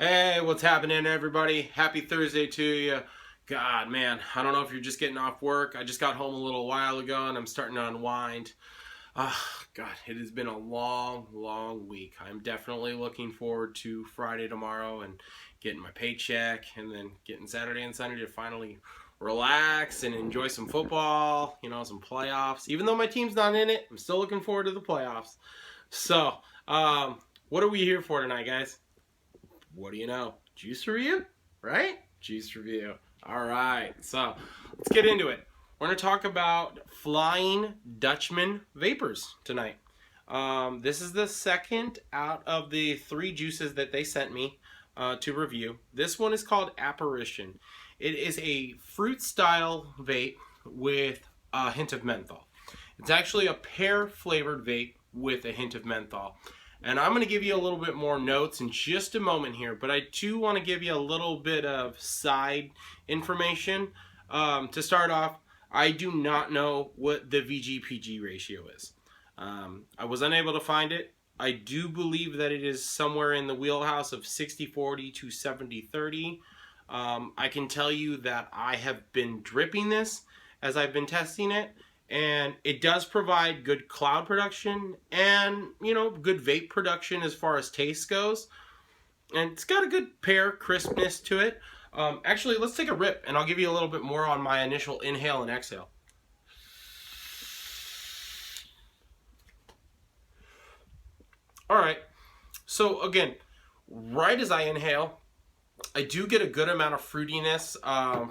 Hey, what's happening, everybody? Happy Thursday to you. God, man, I don't know if you're just getting off work. I just got home a little while ago and I'm starting to unwind. God, it has been a long week. I'm definitely looking forward to Friday tomorrow and getting my paycheck and then getting Saturday and Sunday to finally relax and enjoy some football, some playoffs. Even though my team's not in it, I'm still looking forward to the playoffs. So, what are we here for tonight, guys? What do you know? Juice review, right? Juice review. All right, so let's get into it. We're going to talk about Flying Dutchman vapors tonight. This is the second out of the 3 juices that they sent me to review. This one is called Apparition. It is a fruit style vape with a hint of menthol. It's actually a pear flavored vape with a hint of menthol. And I'm going to give you a little bit more notes in just a moment here, but I do want to give you a little bit of side information. To start off, I do not know what the VG-PG ratio is. I was unable to find it. I do believe that it is somewhere in the wheelhouse of 60-40 to 70-30. I can tell you that I have been dripping this as I've been testing it. And it does provide good cloud production and, good vape production as far as taste goes. And it's got a good pear crispness to it. Actually, let's take a rip and I'll give you a little bit more on my initial inhale and exhale. All right. So again, right as I inhale, I do get a good amount of fruitiness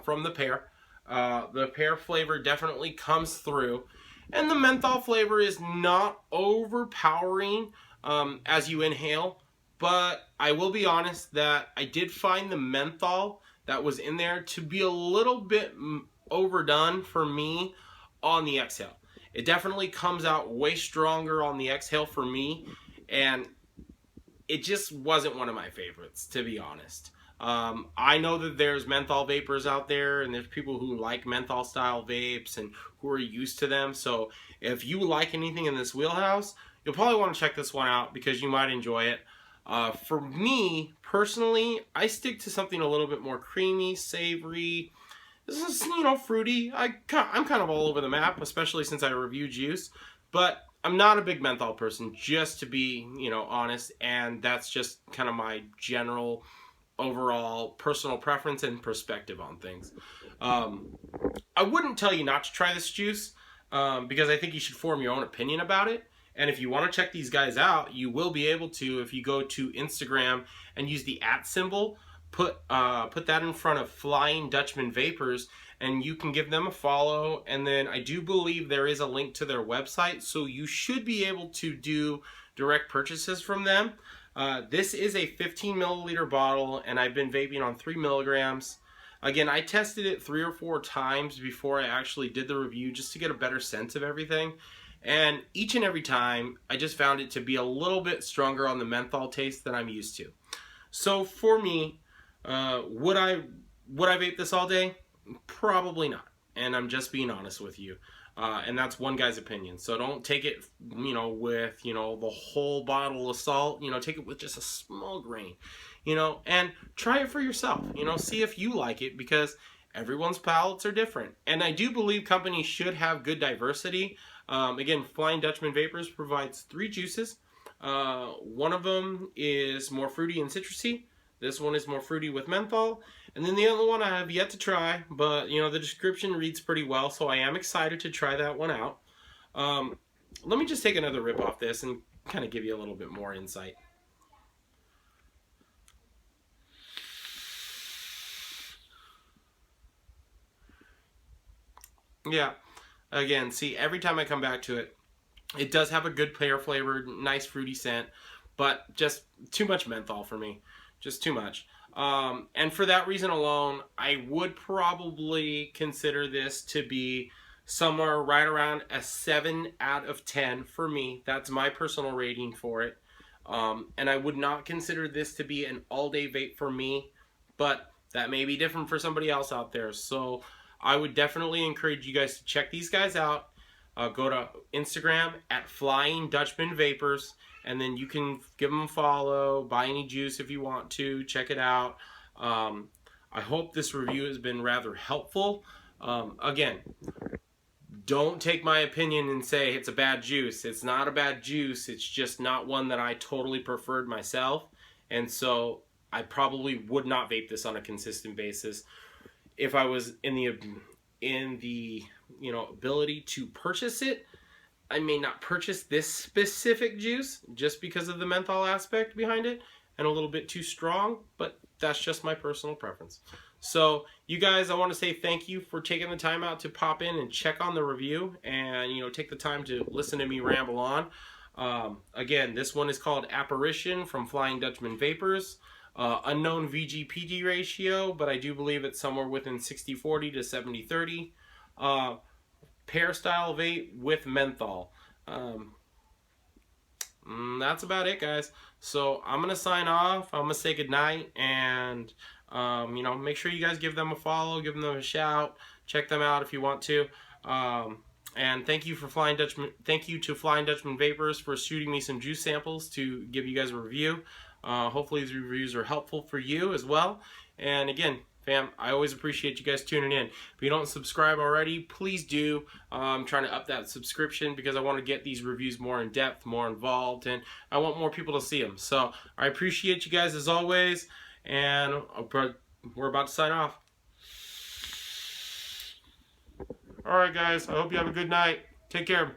from the pear. The pear flavor definitely comes through, and the menthol flavor is not overpowering as you inhale, but I will be honest that I did find the menthol that was in there to be a little bit overdone for me on the exhale. It definitely comes out way stronger on the exhale for me, and it just wasn't one of my favorites, to be honest. I know that there's menthol vapors out there and there's people who like menthol style vapes and who are used to them. So if you like anything in this wheelhouse, you'll probably want to check this one out because you might enjoy it. For me, personally, I stick to something a little bit more creamy, savory. This is, fruity. I'm kind of all over the map, especially since I review juice. But I'm not a big menthol person, just to be, honest. And that's just kind of my general overall personal preference and perspective on things. I wouldn't tell you not to try this juice because I think you should form your own opinion about it. And if you want to check these guys out, you will be able to if you go to Instagram and use the @ symbol, put that in front of Flying Dutchman Vapors, and you can give them a follow. And then I do believe there is a link to their website, so you should be able to do direct purchases from them. This is a 15 milliliter bottle, and I've been vaping on 3 milligrams. Again, I tested it 3 or 4 times before I actually did the review just to get a better sense of everything. And each and every time, I just found it to be a little bit stronger on the menthol taste than I'm used to. So for me, would I vape this all day? Probably not. And I'm just being honest with you. And that's one guy's opinion. So don't take it, with, the whole bottle of salt. Take it with just a small grain, and try it for yourself. See if you like it because everyone's palates are different. And I do believe companies should have good diversity. Again, Flying Dutchman Vapors provides 3 juices. One of them is more fruity and citrusy. This one is more fruity with menthol. And then the other one I have yet to try, but the description reads pretty well, so I am excited to try that one out. Let me just take another rip off this and kind of give you a little bit more insight. Yeah, again, see, every time I come back to it, it does have a good pear flavored, nice fruity scent, but just too much menthol for me. Just too much. And for that reason alone, I would probably consider this to be somewhere right around a 7 out of 10 for me. That's my personal rating for it. And I would not consider this to be an all-day vape for me, but that may be different for somebody else out there. So I would definitely encourage you guys to check these guys out. Go to Instagram @ Flying Dutchman Vapors and then you can give them a follow, buy any juice if you want to, check it out. I hope this review has been rather helpful. Again, don't take my opinion and say it's a bad juice. It's not a bad juice. It's just not one that I totally preferred myself. And so I probably would not vape this on a consistent basis. If I was in the ability to purchase it, I may not purchase this specific juice just because of the menthol aspect behind it and a little bit too strong, but that's just my personal preference. So you guys, I want to say thank you for taking the time out to pop in and check on the review and take the time to listen to me ramble on. Again, this one is called Apparition from Flying Dutchman Vapors. Unknown VG/PD ratio, but I do believe it's somewhere within 60-40 to 70-30. Pear style vape with menthol. That's about it, guys. So I'm gonna sign off. I'm gonna say goodnight, and make sure you guys give them a follow, give them a shout, check them out if you want to. And thank you for Flying Dutchman. Thank you to Flying Dutchman Vapors for shooting me some juice samples to give you guys a review. Hopefully these reviews are helpful for you as well. And again, fam, I always appreciate you guys tuning in. If you don't subscribe already, please do. I'm trying to up that subscription because I want to get these reviews more in depth, more involved, and I want more people to see them. So I appreciate you guys as always, and we're about to sign off. All right, guys, I hope you have a good night. Take care.